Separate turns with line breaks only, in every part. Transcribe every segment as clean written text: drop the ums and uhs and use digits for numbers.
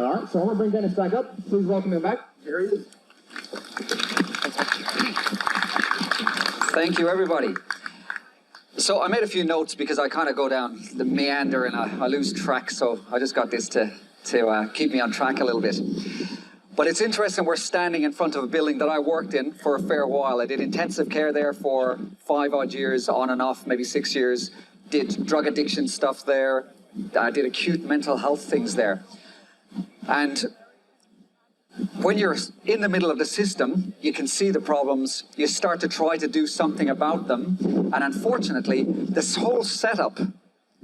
All right, so I'm going to bring Dennis back up. Please welcome him back. Here he is.
Thank you, everybody. So I made a few notes because I kind of go down the meander and I lose track, so I just got this to keep me on track a little bit. But it's interesting, we're standing in front of a building that I worked in for a fair while. I did intensive care there for 5 odd years, on and off, maybe 6 years. Did drug addiction stuff there. I did acute mental health things there. And when you're in the middle of the system, you can see the problems, you start to try to do something about them, and unfortunately, this whole setup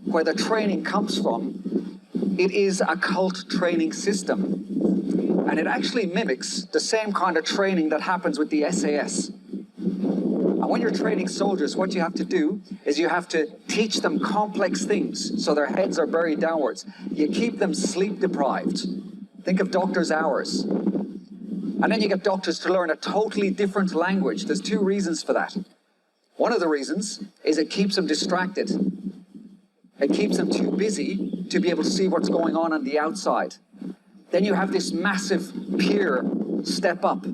where the training comes from, it is a cult training system. And it actually mimics the same kind of training that happens with the SAS. And when you're training soldiers, what you have to do is you have to teach them complex things so their heads are buried downwards. You keep them sleep deprived. Think of doctor's hours. And then you get doctors to learn a totally different language. There's 2 reasons for that. One of the reasons is it keeps them distracted. It keeps them too busy to be able to see what's going on the outside. Then you have this massive peer step up.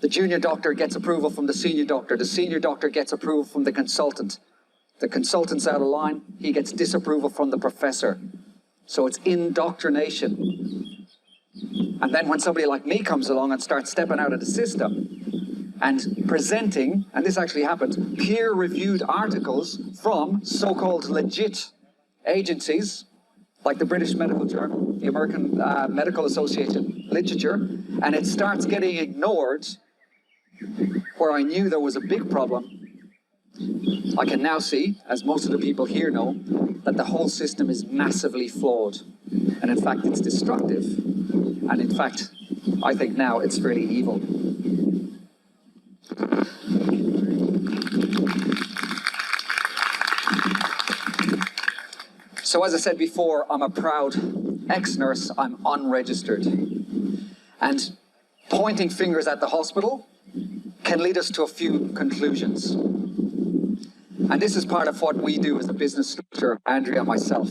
The junior doctor gets approval from the senior doctor gets approval from the consultant. The consultant's out of line, he gets disapproval from the professor. So it's indoctrination. And then when somebody like me comes along and starts stepping out of the system and presenting, and this actually happens, peer-reviewed articles from so-called legit agencies, like the British Medical Journal, the American Medical Association literature, and it starts getting ignored, where I knew there was a big problem. I can now see, as most of the people here know, that the whole system is massively flawed. And in fact, it's destructive. And in fact, I think now it's fairly evil. So as I said before, I'm a proud ex-nurse, I'm unregistered. And pointing fingers at the hospital can lead us to a few conclusions. And this is part of what we do as a business structure, Andrea and myself.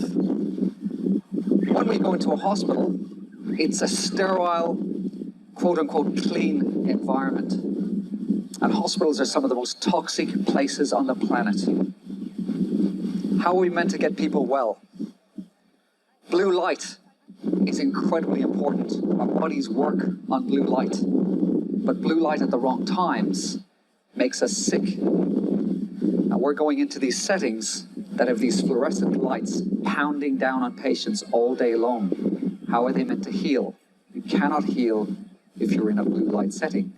When we go into a hospital, it's a sterile, quote-unquote, clean environment. And hospitals are some of the most toxic places on the planet. How are we meant to get people well? Blue light is incredibly important. Our bodies work on blue light. But blue light at the wrong times makes us sick. And we're going into these settings that have these fluorescent lights pounding down on patients all day long. How are they meant to heal? You cannot heal if you're in a blue light setting.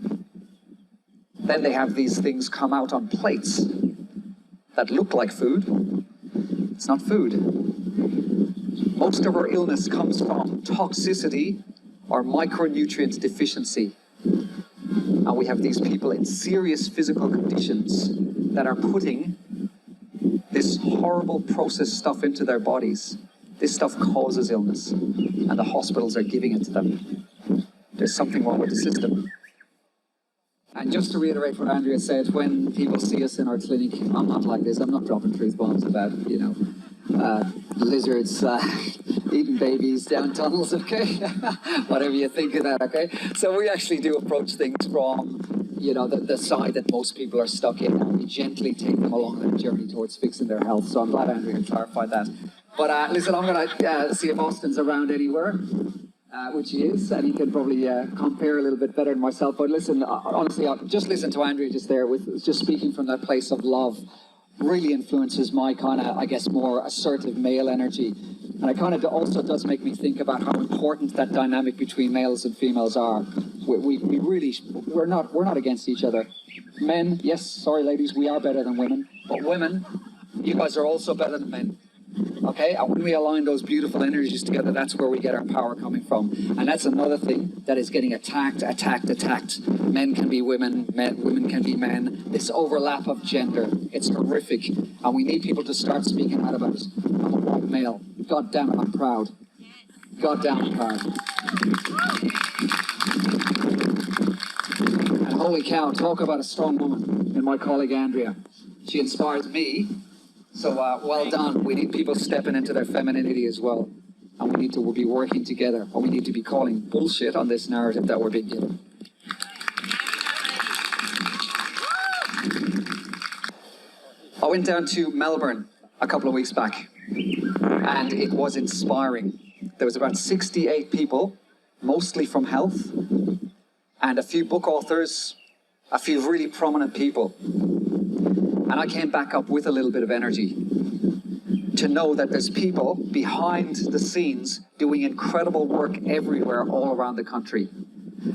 Then they have these things come out on plates that look like food. It's not food. Most of our illness comes from toxicity or micronutrient deficiency. And we have these people in serious physical conditions that are putting this horrible processed stuff into their bodies. This stuff causes illness, and the hospitals are giving it to them. There's something wrong with the system. And just to reiterate what Andrea said, when people see us in our clinic, I'm not like this, I'm not dropping truth bombs about, lizards eating babies down tunnels, okay? Whatever you think of that, okay? So we actually do approach things from, the side that most people are stuck in, and we gently take them along their journey towards fixing their health. So I'm glad Andrea clarified that. But listen, I'm going to see if Austin's around anywhere, which he is, and he can probably compare a little bit better than myself. But listen, honestly, just listen to Andrea just there, with just speaking from that place of love, really influences my kind of, I guess, more assertive male energy. And it kind of also does make me think about how important that dynamic between males and females are. We're not against each other. Men, yes, sorry ladies, we are better than women. But women, you guys are also better than men. Okay, and when we align those beautiful energies together, that's where we get our power coming from. And that's another thing that is getting attacked. Men can be women, women can be men. This overlap of gender, it's horrific. And we need people to start speaking out about it. I'm a white male. God damn it, I'm proud. God damn, I'm proud. And holy cow, talk about a strong woman in my colleague Andrea. She inspires me. So well done. We need people stepping into their femininity as well. and we need to be working together, or we need to be calling bullshit on this narrative that we're being given. I went down to Melbourne a couple of weeks back, and it was inspiring. There was about 68 people, mostly from health, and a few book authors, a few really prominent people. And I came back up with a little bit of energy to know that there's people behind the scenes doing incredible work everywhere all around the country.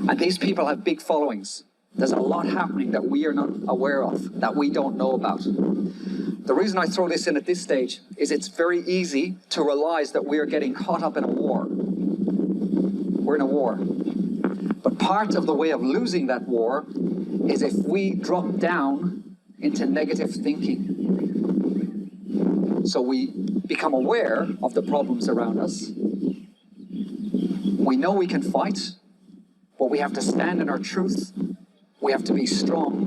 And these people have big followings. There's a lot happening that we are not aware of, that we don't know about. The reason I throw this in at this stage is it's very easy to realize that we are getting caught up in a war. We're in a war. But part of the way of losing that war is if we drop down into negative thinking. So we become aware of the problems around us. We know we can fight, but we have to stand in our truth. We have to be strong,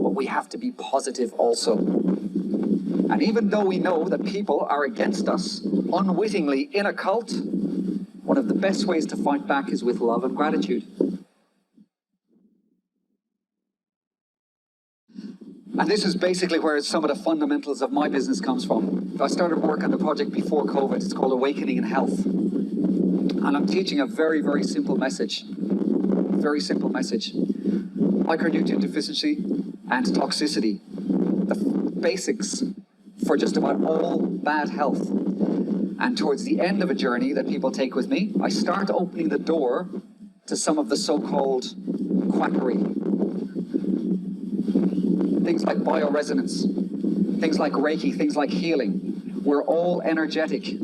but we have to be positive also. And even though we know that people are against us, unwittingly in a cult, one of the best ways to fight back is with love and gratitude. And this is basically where some of the fundamentals of my business comes from. I started work on the project before COVID. It's called Awakening in Health. And I'm teaching a very, very simple message. Very simple message. Micronutrient deficiency and toxicity. The basics for just about all bad health. And towards the end of a journey that people take with me, I start opening the door to some of the so-called quackery. Things like bioresonance, things like Reiki, things like healing. We're all energetic.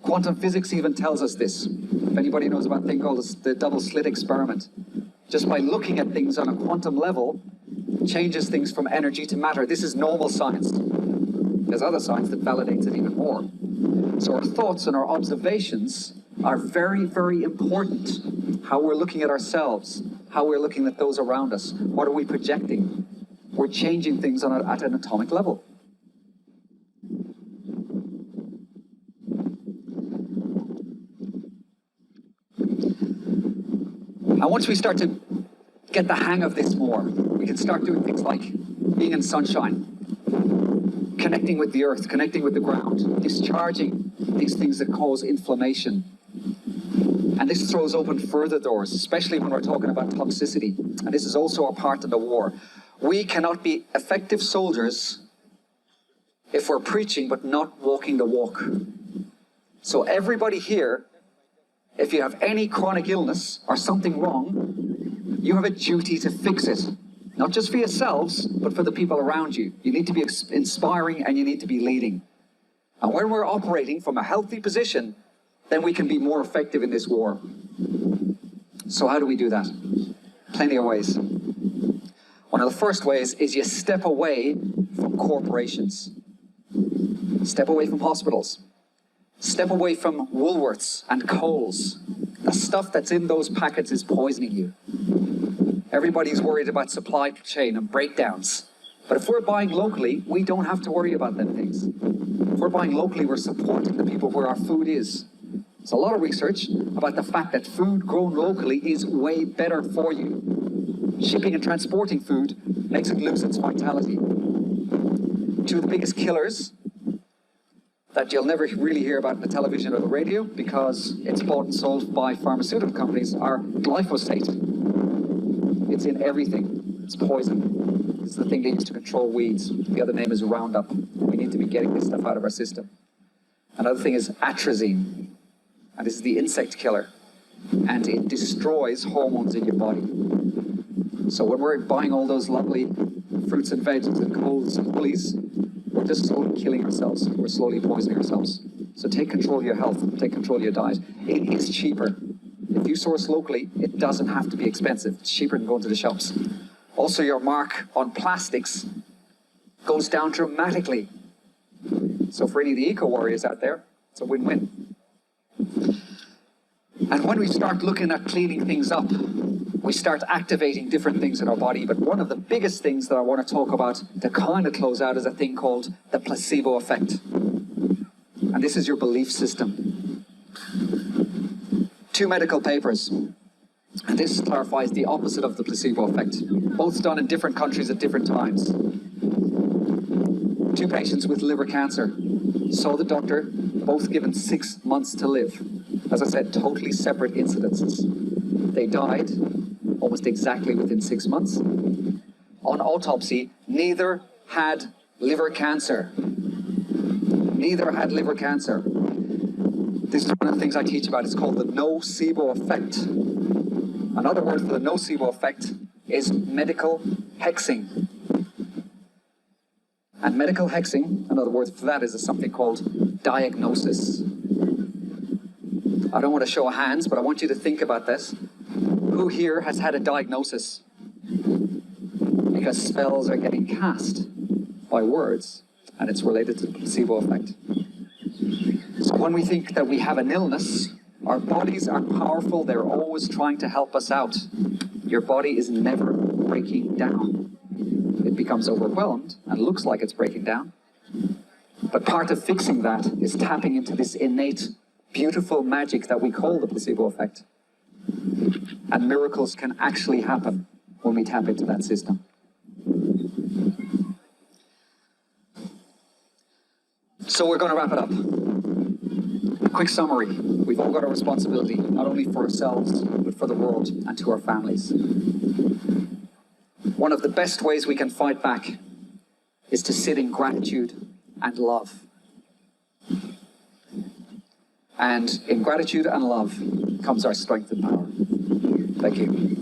Quantum physics even tells us this. If anybody knows about a thing called the double slit experiment, just by looking at things on a quantum level, changes things from energy to matter. This is normal science. There's other science that validates it even more. So our thoughts and our observations are very, very important. How we're looking at ourselves, how we're looking at those around us. What are we projecting? We're changing things at an atomic level. And once we start to get the hang of this more, we can start doing things like being in sunshine, connecting with the earth, connecting with the ground, discharging these things that cause inflammation. And this throws open further doors, especially when we're talking about toxicity. And this is also a part of the war. We cannot be effective soldiers if we're preaching but not walking the walk. So everybody here, if you have any chronic illness or something wrong, you have a duty to fix it. Not just for yourselves, but for the people around you. You need to be inspiring and you need to be leading. And when we're operating from a healthy position, then we can be more effective in this war. So how do we do that? Plenty of ways. One of the first ways is you step away from corporations. Step away from hospitals. Step away from Woolworths and Coles. The stuff that's in those packets is poisoning you. Everybody's worried about supply chain and breakdowns. But if we're buying locally, we don't have to worry about them things. If we're buying locally, we're supporting the people where our food is. There's a lot of research about the fact that food grown locally is way better for you. Shipping and transporting food makes it lose its vitality. Two of the biggest killers that you'll never really hear about on the television or the radio because it's bought and sold by pharmaceutical companies are glyphosate. It's in everything. It's poison. It's the thing they use to control weeds. The other name is Roundup. We need to be getting this stuff out of our system. Another thing is atrazine. And this is the insect killer. And it destroys hormones in your body. So when we're buying all those lovely fruits and veggies and colds and woolies, we're just slowly killing ourselves. We're slowly poisoning ourselves. So take control of your health. Take control of your diet. It is cheaper. If you source locally, it doesn't have to be expensive. It's cheaper than going to the shops. Also, your mark on plastics goes down dramatically. So for any of the eco-warriors out there, it's a win-win. And when we start looking at cleaning things up, we start activating different things in our body. But one of the biggest things that I want to talk about to kind of close out is a thing called the placebo effect. And this is your belief system. two medical papers. And this clarifies the opposite of the placebo effect. Both done in different countries at different times. Two patients with liver cancer saw the doctor, both given 6 months to live. As I said, totally separate incidences. They died almost exactly within 6 months. On autopsy, neither had liver cancer. Neither had liver cancer. This is one of the things I teach about. It's called the nocebo effect. Another word for the nocebo effect is medical hexing. And medical hexing, another word for that is something called diagnosis. I don't want to show hands, but I want you to think about this. Who here has had a diagnosis? Because spells are getting cast by words, and it's related to the placebo effect. So when we think that we have an illness, our bodies are powerful, they're always trying to help us out. Your body is never breaking down. It becomes overwhelmed and looks like it's breaking down. But part of fixing that is tapping into this innate, beautiful magic that we call the placebo effect. And miracles can actually happen when we tap into that system. So we're going to wrap it up. Quick summary. We've all got a responsibility, not only for ourselves, but for the world and to our families. One of the best ways we can fight back is to sit in gratitude and love. And in gratitude and love comes our strength and power. Thank you.